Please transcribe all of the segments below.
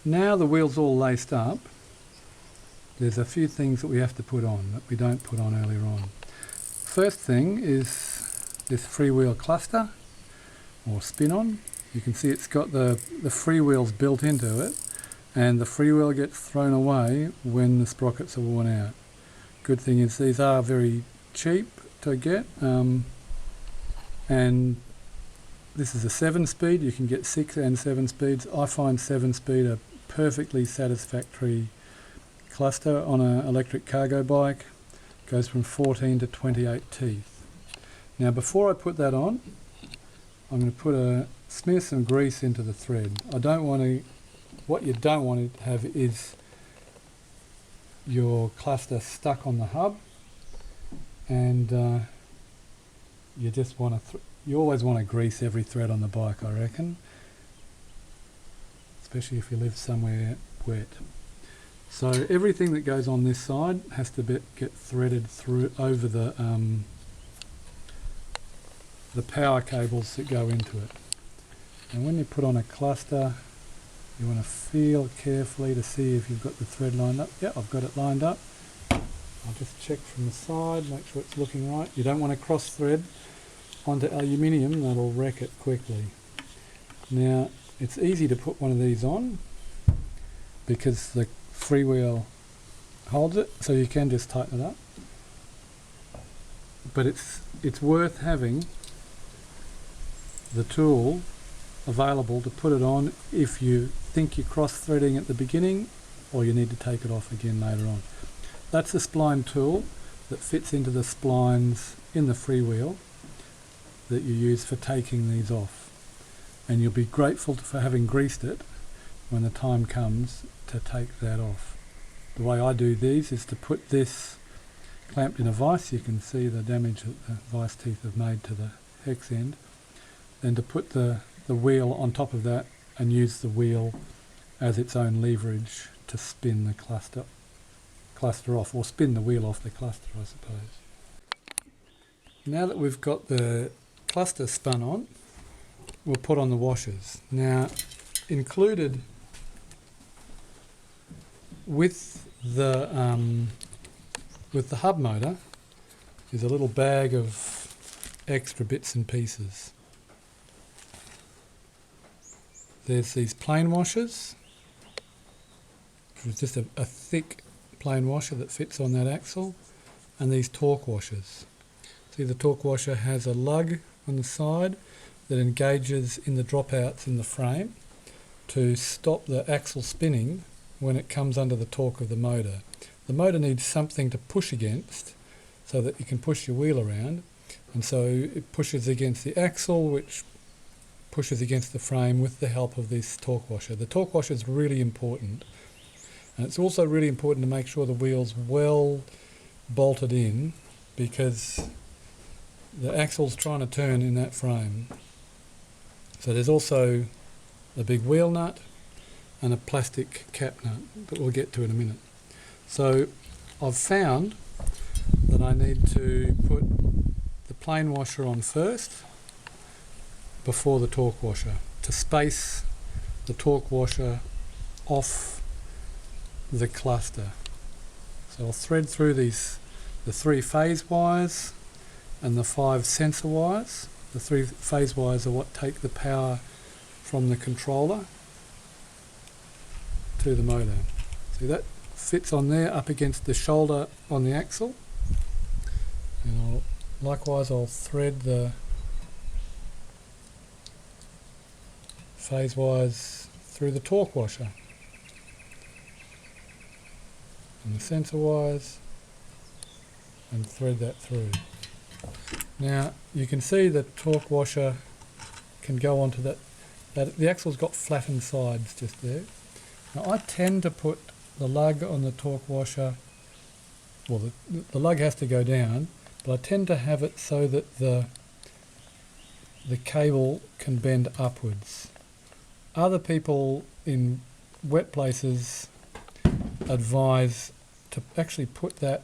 Now the wheel's all laced up, there's a few things that we have to put on that we don't put on earlier on. First thing is this freewheel cluster or spin-on. You can see it's got the freewheels built into it, and the freewheel gets thrown away when the sprockets are worn out. Good thing is these are very cheap to get, and this is a 7-speed. You can get 6 and 7 speeds. I find 7-speed a perfectly satisfactory cluster on an electric cargo bike. Goes from 14 to 28 teeth. Now before I put that on, I'm going to smear some grease into the thread. What you don't want to have is your cluster stuck on the hub, and you just want to you always want to grease every thread on the bike, I reckon, especially if you live somewhere wet. So everything that goes on this side has to get threaded through over the power cables that go into it. And when you put on a cluster, you want to feel carefully to see if you've got the thread lined up. Yeah, I've got it lined up. I'll just check from the side, make sure it's looking right. You don't want to cross thread onto aluminium, that'll wreck it quickly. Now, it's easy to put one of these on because the freewheel holds it, so you can just tighten it up. But it's worth having the tool available to put it on if you think you're cross-threading at the beginning, or you need to take it off again later on. That's a spline tool that fits into the splines in the freewheel that you use for taking these off, and you'll be grateful for having greased it when the time comes to take that off. The way I do these is to put this clamped in a vise. You can see the damage that the vise teeth have made to the hex end. Then to put the wheel on top of that and use the wheel as its own leverage to spin the cluster off, or spin the wheel off the cluster, I suppose. Now that we've got the cluster spun on, we'll put on the washers. Now, included with the hub motor is a little bag of extra bits and pieces. There's these plane washers, which is just a thick plane washer that fits on that axle, and these torque washers. See, the torque washer has a lug on the side that engages in the dropouts in the frame to stop the axle spinning when it comes under the torque of the motor. The motor needs something to push against so that you can push your wheel around, and so it pushes against the axle, which pushes against the frame with the help of this torque washer. The torque washer is really important, and it's also really important to make sure the wheel's well bolted in, because the axle's trying to turn in that frame. So there's also a big wheel nut and a plastic cap nut that we'll get to in a minute. So I've found that I need to put the plane washer on first before the torque washer, to space the torque washer off the cluster. So I'll thread through the 3 phase wires and the 5 sensor wires. The 3 phase wires are what take the power from the controller to the motor. See, that fits on there up against the shoulder on the axle, and likewise I'll thread the phase wires through the torque washer and the sensor wires, and thread that through. Now you can see the torque washer can go onto that the axle's got flattened sides just there. Now I tend to put the lug on the torque washer, well the lug has to go down, but I tend to have it so that the cable can bend upwards. Other people in wet places advise to actually put that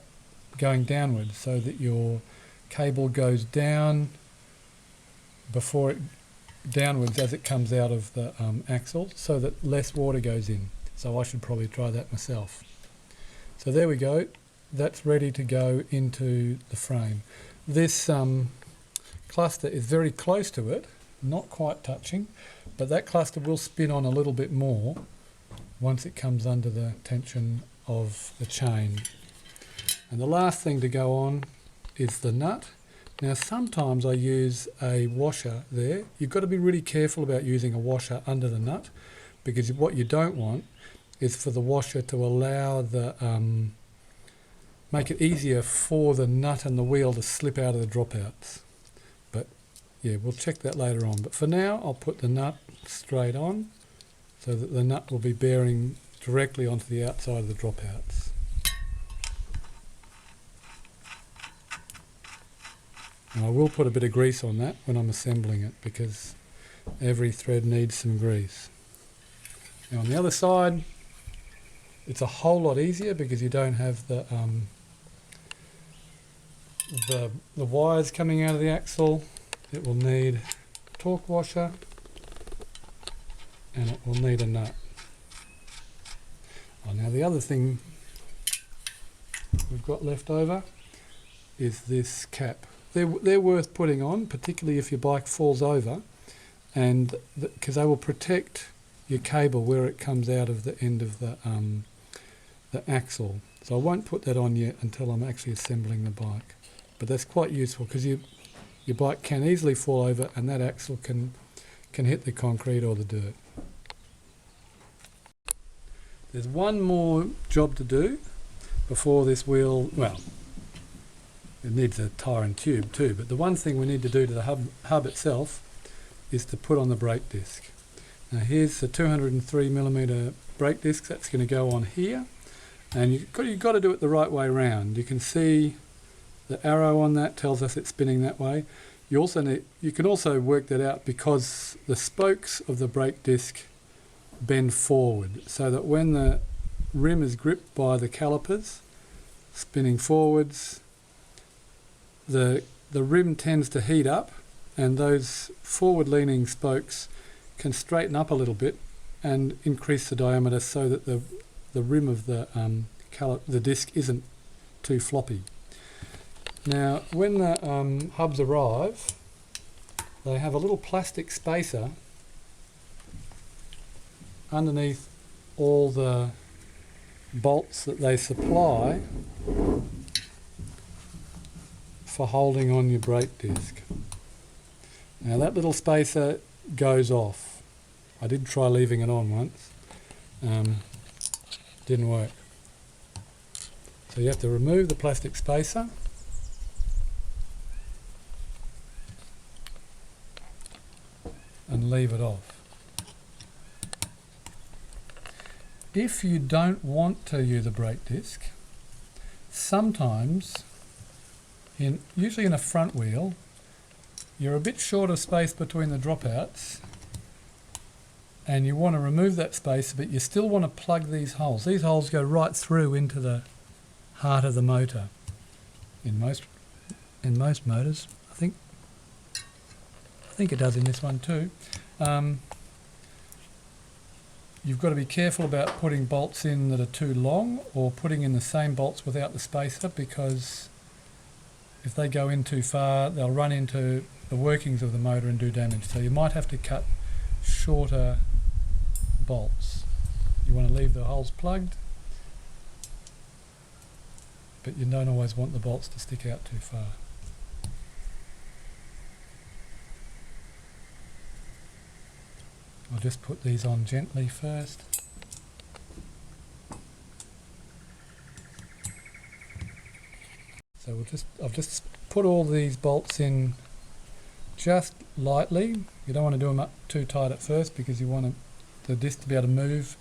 going downwards so that your cable goes down downwards as it comes out of the axle, so that less water goes in. so I should probably try that myself. So there we go, that's ready to go into the frame. This cluster is very close to it, not quite touching, but that cluster will spin on a little bit more once it comes under the tension of the chain. And the last thing to go on is the nut. Now sometimes I use a washer there. You've got to be really careful about using a washer under the nut, because what you don't want is for the washer to allow the make it easier for the nut and the wheel to slip out of the dropouts. But yeah, we'll check that later on. But for now, I'll put the nut straight on so that the nut will be bearing directly onto the outside of the dropouts. And I will put a bit of grease on that when I'm assembling it, because every thread needs some grease. Now on the other side, it's a whole lot easier because you don't have the wires coming out of the axle. It will need a torque washer and it will need a nut. Oh, now the other thing we've got left over is this cap. They're worth putting on, particularly if your bike falls over, and because they will protect your cable where it comes out of the end of the axle. So I won't put that on yet until I'm actually assembling the bike. But that's quite useful because your bike can easily fall over and that axle can hit the concrete or the dirt. There's one more job to do before this wheel, well, it needs a tyre and tube too, but the one thing we need to do to the hub itself is to put on the brake disc. Now here's the 203mm brake disc that's going to go on here, and you've got to do it the right way round. You can see the arrow on that tells us it's spinning that way. You can also work that out because the spokes of the brake disc bend forward, so that when the rim is gripped by the calipers spinning forwards, the rim tends to heat up, and those forward-leaning spokes can straighten up a little bit and increase the diameter so that the rim of the disc isn't too floppy. Now, when the hubs arrive, they have a little plastic spacer underneath all the bolts that they supply for holding on your brake disc. Now that little spacer goes off. I did try leaving it on once. Didn't work. So you have to remove the plastic spacer and leave it off. If you don't want to use a brake disc, sometimes, usually in a front wheel, you're a bit short of space between the dropouts and you want to remove that space, but you still want to plug these holes. These holes go right through into the heart of the motor in most motors. I think it does in this one too. You've got to be careful about putting bolts in that are too long or putting in the same bolts without the spacer, because if they go in too far, they'll run into the workings of the motor and do damage. So you might have to cut shorter bolts. You want to leave the holes plugged, but you don't always want the bolts to stick out too far. I'll just put these on gently first. So I've just put all these bolts in just lightly. You don't want to do them up too tight at first because you want the disc to be able to move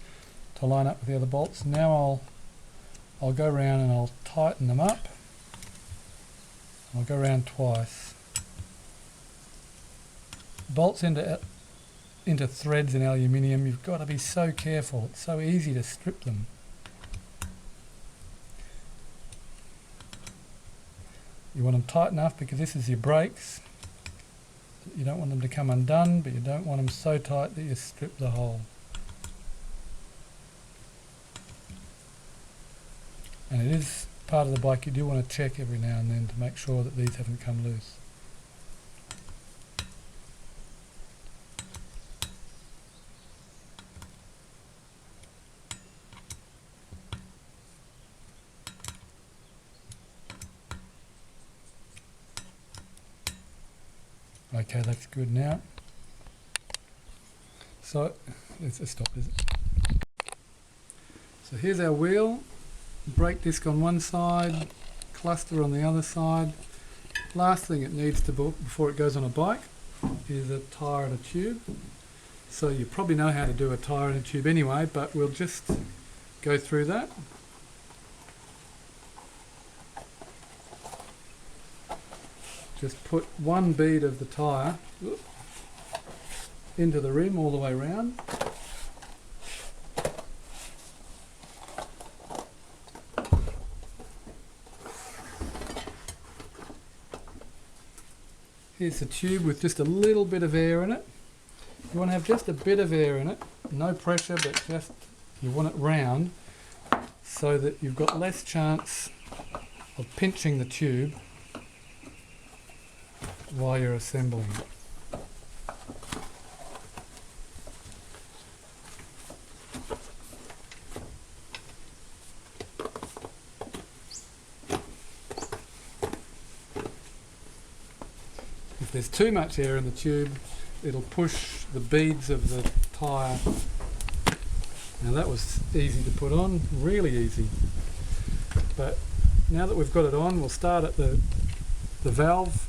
to line up with the other bolts. Now I'll go around and I'll tighten them up. I'll go around twice. Bolts into threads in aluminium, you've got to be so careful. It's so easy to strip them. You want them tight enough because this is your brakes. You don't want them to come undone, but you don't want them so tight that you strip the hole. And it is part of the bike you do want to check every now and then to make sure that these haven't come loose. Okay, that's good now. So, let's stop, is it? So here's our wheel, brake disc on one side, cluster on the other side. Last thing it needs to before it goes on a bike is a tyre and a tube. So you probably know how to do a tyre and a tube anyway, but we'll just go through that. Just put one bead of the tyre into the rim all the way around. Here's the tube with just a little bit of air in it. You want to have just a bit of air in it, no pressure, but just you want it round so that you've got less chance of pinching the tube while you're assembling it. If there's too much air in the tube, it'll push the beads of the tyre. Now that was easy to put on, really easy. But now that we've got it on, we'll start at the valve.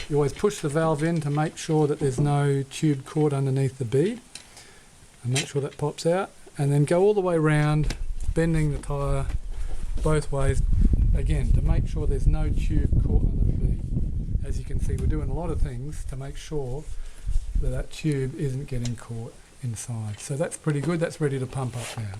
You always push the valve in to make sure that there's no tube caught underneath the bead, and make sure that pops out, and then go all the way around, bending the tyre both ways, again to make sure there's no tube caught under the bead. As you can see, we're doing a lot of things to make sure that that tube isn't getting caught inside. So that's pretty good, that's ready to pump up now.